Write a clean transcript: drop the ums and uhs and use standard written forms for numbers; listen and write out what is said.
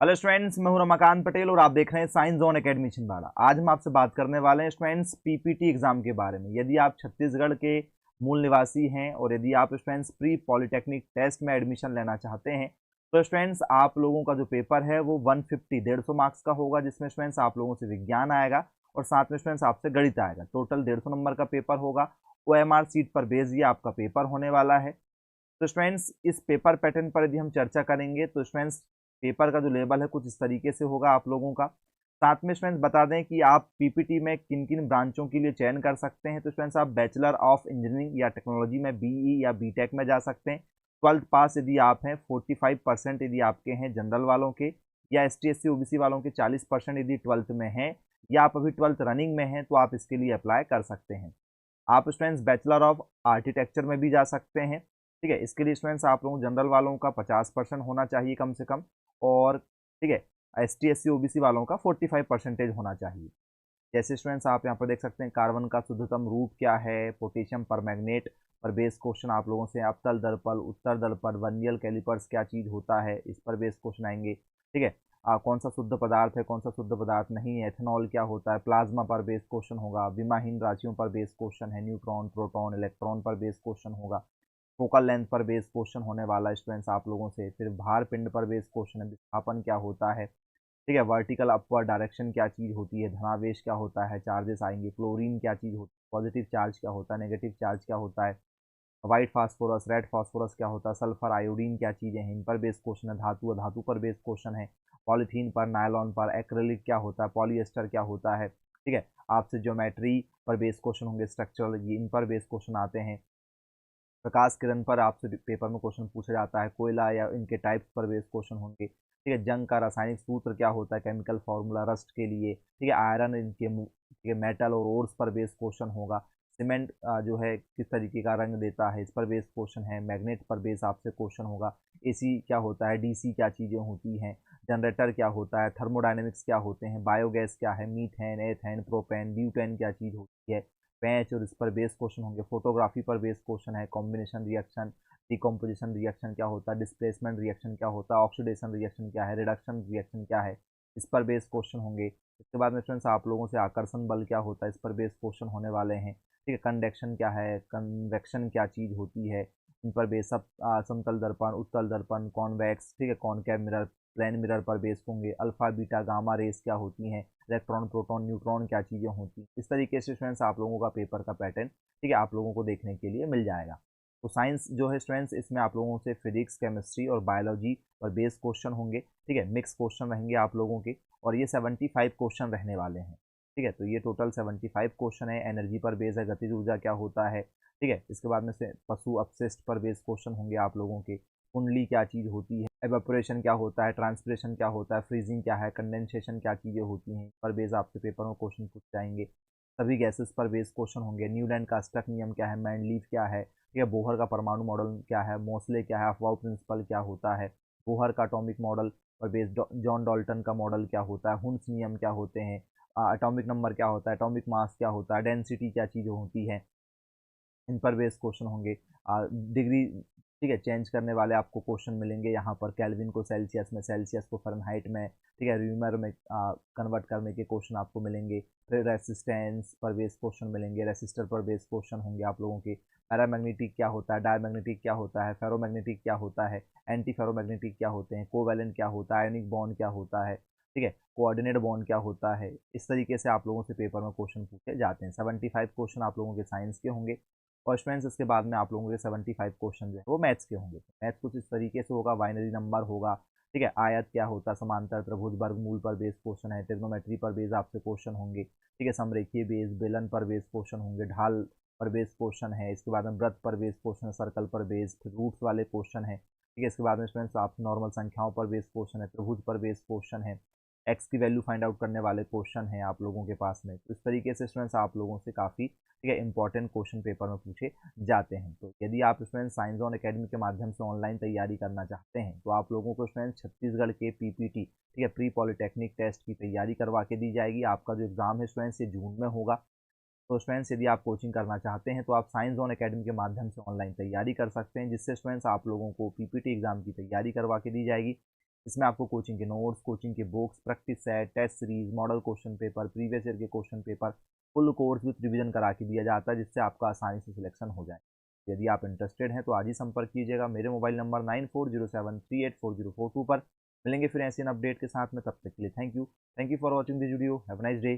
Hello students, मैं हूं रमाकांत पटेल और आप देख रहे हैं साइंस जोन एकेडमी छिंदवाड़ा। आज हम आपसे बात करने वाले हैं स्टूडेंट्स पीपीटी एग्जाम के बारे में। यदि आप छत्तीसगढ़ के मूल निवासी हैं और यदि आप स्टूडेंट्स प्री पॉलिटेक्निक टेस्ट में एडमिशन लेना चाहते हैं तो स्टूडेंट्स आप लोगों का जो पेपर है वो 150 150 मार्क्स का होगा, जिसमें स्टूडेंट्स आप लोगों से विज्ञान आएगा और साथ में स्टूडेंट्स आपसे गणित आएगा। टोटल 150 नंबर का पेपर होगा। OMR सीट पर बेस ये आपका पेपर होने वाला है। तो स्टूडेंट्स इस पेपर पैटर्न पर यदि हम चर्चा करेंगे तो स्टूडेंट्स पेपर का जो लेवल है कुछ इस तरीके से होगा आप लोगों का। साथ में स्टूडेंट्स बता दें कि आप पीपीटी में किन किन ब्रांचों के लिए चयन कर सकते हैं। तो स्टूडेंट्स आप बैचलर ऑफ इंजीनियरिंग या टेक्नोलॉजी में बीई या बीटेक में जा सकते हैं। 12th पास यदि आप हैं, 45% यदि आपके हैं जनरल वालों के, या ST SC OBC वालों के 40% यदि 12th में हैं, या आप अभी 12th रनिंग में हैं तो आप इसके लिए अप्लाई कर सकते हैं। आप स्टूडेंट्स बैचलर ऑफ आर्किटेक्चर में भी जा सकते हैं। ठीक है, इसके लिए स्टूडेंट्स आप लोगों जनरल वालों का 50% होना चाहिए कम से कम, और ठीक है ST SC OBC वालों का 45% होना चाहिए। जैसे स्टूडेंट्स आप यहाँ पर देख सकते हैं, कार्बन का शुद्धतम रूप क्या है, पोटेशियम परमैंगनेट पर बेस क्वेश्चन आप लोगों से, अवतल दर्पण, उत्तर दर्पण, वर्नियर कैलिपर्स क्या चीज़ होता है, इस पर बेस क्वेश्चन आएंगे। ठीक है, कौन सा शुद्ध पदार्थ है, कौन सा शुद्ध पदार्थ नहीं है, एथेनॉल क्या होता है, प्लाज्मा पर बेस क्वेश्चन होगा, विमाहीन राशियों पर बेस क्वेश्चन है, न्यूट्रॉन, प्रोटॉन, इलेक्ट्रॉन पर बेस क्वेश्चन होगा, फोकल लेंथ पर बेस क्वेश्चन होने वाला है स्टूडेंट्स आप लोगों से। फिर भार पिंड पर बेस क्वेश्चन है, विस्थापन क्या होता है। ठीक है, वर्टिकल अपवर्ड डायरेक्शन क्या चीज़ होती है, धनावेश क्या होता है, चार्जेस आएंगे, क्लोरीन क्या चीज़ होती है, पॉजिटिव चार्ज क्या होता है, नेगेटिव चार्ज क्या होता है, व्हाइट फास्फोरस, रेड फास्फोरस क्या होता है, सल्फर आयोडीन क्या चीज़ें हैं, इन पर बेस क्वेश्चन है, धातु धातु पर बेस क्वेश्चन है, पॉलीथीन पर, नायलॉन पर, एक्रेलिक क्या होता है, पॉलीएस्टर क्या होता है। ठीक है, आपसे ज्योमेट्री पर बेस क्वेश्चन होंगे, स्ट्रक्चरल, ये इन पर बेस क्वेश्चन आते हैं। प्रकाश किरण पर आपसे पेपर में क्वेश्चन पूछा जाता है, कोयला या इनके टाइप्स पर बेस क्वेश्चन होंगे। ठीक है, जंग का रासायनिक सूत्र क्या होता है, केमिकल फार्मूला रस्ट के लिए। ठीक है, आयरन इनके ठीक है, मेटल और ओर्स पर बेस क्वेश्चन होगा। सीमेंट जो है किस तरीके का रंग देता है, इस पर बेस क्वेश्चन है। मैग्नेट पर बेस आपसे क्वेश्चन होगा। AC क्या होता है, DC क्या चीज़ें होती हैं, जनरेटर क्या होता है, थर्मोडाइनमिक्स क्या होते हैं, बायोगैस क्या है, मीथेन, एथेन, प्रोपेन, ब्यूटेन क्या चीज़ होती है, पैच और इस पर बेस क्वेश्चन होंगे। फोटोग्राफी पर बेस क्वेश्चन है, कॉम्बिनेशन रिएक्शन, डिकम्पोजिशन रिएक्शन क्या होता है, डिस्प्लेसमेंट रिएक्शन क्या होता है, ऑक्सीडेशन रिएक्शन क्या है, रिडक्शन रिएक्शन क्या है, इस पर बेस क्वेश्चन होंगे। इसके बाद में फ्रेंड्स आप लोगों से आकर्षण बल क्या होता है, इस पर बेस क्वेश्चन होने वाले हैं। ठीक है, कंडक्शन क्या है, कन्वेक्शन क्या चीज़ होती है, इन पर बेस सब समतल दर्पण, उत्तल दर्पण, कॉन्वेक्स, ठीक है, कॉनकेव मिरर, प्लेन मिरर पर बेस होंगे। अल्फा बीटा गामा रेस क्या होती हैं, इलेक्ट्रॉन प्रोटॉन न्यूट्रॉन क्या चीज़ें होती हैं। इस तरीके से स्टूडेंट्स आप लोगों का पेपर का पैटर्न ठीक है आप लोगों को देखने के लिए मिल जाएगा। तो साइंस जो है स्टूडेंट्स, इसमें आप लोगों से फिजिक्स, केमिस्ट्री और बायोलॉजी पर बेस क्वेश्चन होंगे। ठीक है, मिक्स क्वेश्चन रहेंगे आप लोगों के, और ये 75 क्वेश्चन रहने वाले हैं। ठीक है, तो ये टोटल 75 क्वेश्चन है। एनर्जी पर बेस है, गतिज ऊर्जा क्या होता है। ठीक है, इसके बाद में से पशु अपशिष्ट पर बेस क्वेश्चन होंगे आप लोगों के। कुंडली क्या चीज़ होती है, एवेपोरेशन क्या होता है, ट्रांसपिरेशन क्या होता है, फ्रीजिंग क्या है, कंडेंसेशन क्या चीज़ें होती हैं, पर बेस आपसे पेपर में क्वेश्चन पूछ जाएंगे। सभी गैसेस पर बेस क्वेश्चन होंगे। न्यूटन का स्टक नियम क्या है, मैंडलीव क्या है, या बोहर का परमाणु मॉडल क्या है, मोसले क्या है, अफवाह प्रिंसिपल क्या होता है, बोहर का एटॉमिक मॉडल पर बेस, जॉन डॉल्टन का मॉडल क्या होता है, हुन्स नियम क्या होते हैं, एटॉमिक नंबर क्या होता है, एटॉमिक मास क्या होता है, डेंसिटी क्या चीज़ होती है, इन पर बेस क्वेश्चन होंगे। डिग्री ठीक है चेंज करने वाले आपको क्वेश्चन मिलेंगे यहाँ पर, केल्विन को सेल्सियस में, सेल्सियस को फ़ारेनहाइट में, ठीक है, र्यूमर में कन्वर्ट करने के क्वेश्चन आपको मिलेंगे। फिर रेसिस्टेंस पर बेस क्वेश्चन मिलेंगे, रेसिस्टर पर बेस क्वेश्चन होंगे आप लोगों के। पैरामैग्नेटिक क्या होता है, डायमैग्नेटिक क्या होता है, फेरोमैग्नेटिक क्या होता है, एंटी फेरोमैग्नेटिक क्या होते हैं, कोवैलेंट क्या होता है, आयनिक बॉन्ड क्या होता है, ठीक है, कोऑर्डिनेट बॉन्ड क्या होता है। इस तरीके से आप लोगों से पेपर में क्वेश्चन पूछे जाते हैं। 75 क्वेश्चन आप लोगों के साइंस के होंगे, और स्टूडेंट्स इसके बाद में आप लोगों के 75 क्वेश्चन जो है वो मैथ्स के होंगे। मैथ्स कुछ इस तरीके से होगा, बाइनरी नंबर होगा। ठीक है, आयत क्या होता है, समांतर त्रिभुज, वर्गमूल पर बेस क्वेश्चन है, ट्रिग्नोमेट्री पर बेस आपसे क्वेश्चन होंगे। ठीक है, समरेखीय बेस, बेलन पर बेस क्वेश्चन होंगे, ढाल पर बेस क्वेश्चन है। इसके बाद में वृत्त पर बेस क्वेश्चन है, सर्कल पर बेस, फिर रूट्स वाले क्वेश्चन है। ठीक है, इसके बाद में स्टूडेंट्स आप नॉर्मल संख्याओं पर बेस क्वेश्चन है, त्रिभुज पर बेस क्वेश्चन है, एक्स की वैल्यू फाइंड आउट करने वाले क्वेश्चन हैं आप लोगों के पास में। तो इस तरीके से स्टूडेंट्स आप लोगों से काफ़ी ठीक है इंपॉर्टेंट क्वेश्चन पेपर में पूछे जाते हैं। तो यदि आप स्टूडेंट्स साइंस ऑन एकेडमी के माध्यम से ऑनलाइन तैयारी करना चाहते हैं तो आप लोगों को स्टूडेंट्स छत्तीसगढ़ के पीपीटी ठीक है प्री पॉलिटेक्निक टेस्ट की तैयारी करवा के दी जाएगी। आपका जो एग्ज़ाम है स्टूडेंट्स ये जून में होगा। तो स्टूडेंट्स यदि आप कोचिंग करना चाहते हैं तो आप साइंस ऑन एकेडमी के माध्यम से ऑनलाइन तैयारी कर सकते हैं, जिससे स्टूडेंट्स आप लोगों को पीपीटी एग्ज़ाम की तैयारी करवा के दी जाएगी। इसमें आपको कोचिंग के नोट्स, कोचिंग के books, practice set, test series, model question paper, previous year के question paper, full course with revision करा के दिया जाता है, जिससे आपका आसानी से सिलेक्शन हो जाए। यदि आप इंटरेस्टेड हैं तो आज ही संपर्क कीजिएगा मेरे मोबाइल नंबर 9407384042 पर। मिलेंगे फिर ऐसे अपडेट के साथ में, तब तक के लिए thank you for watching this video. Have a nice day.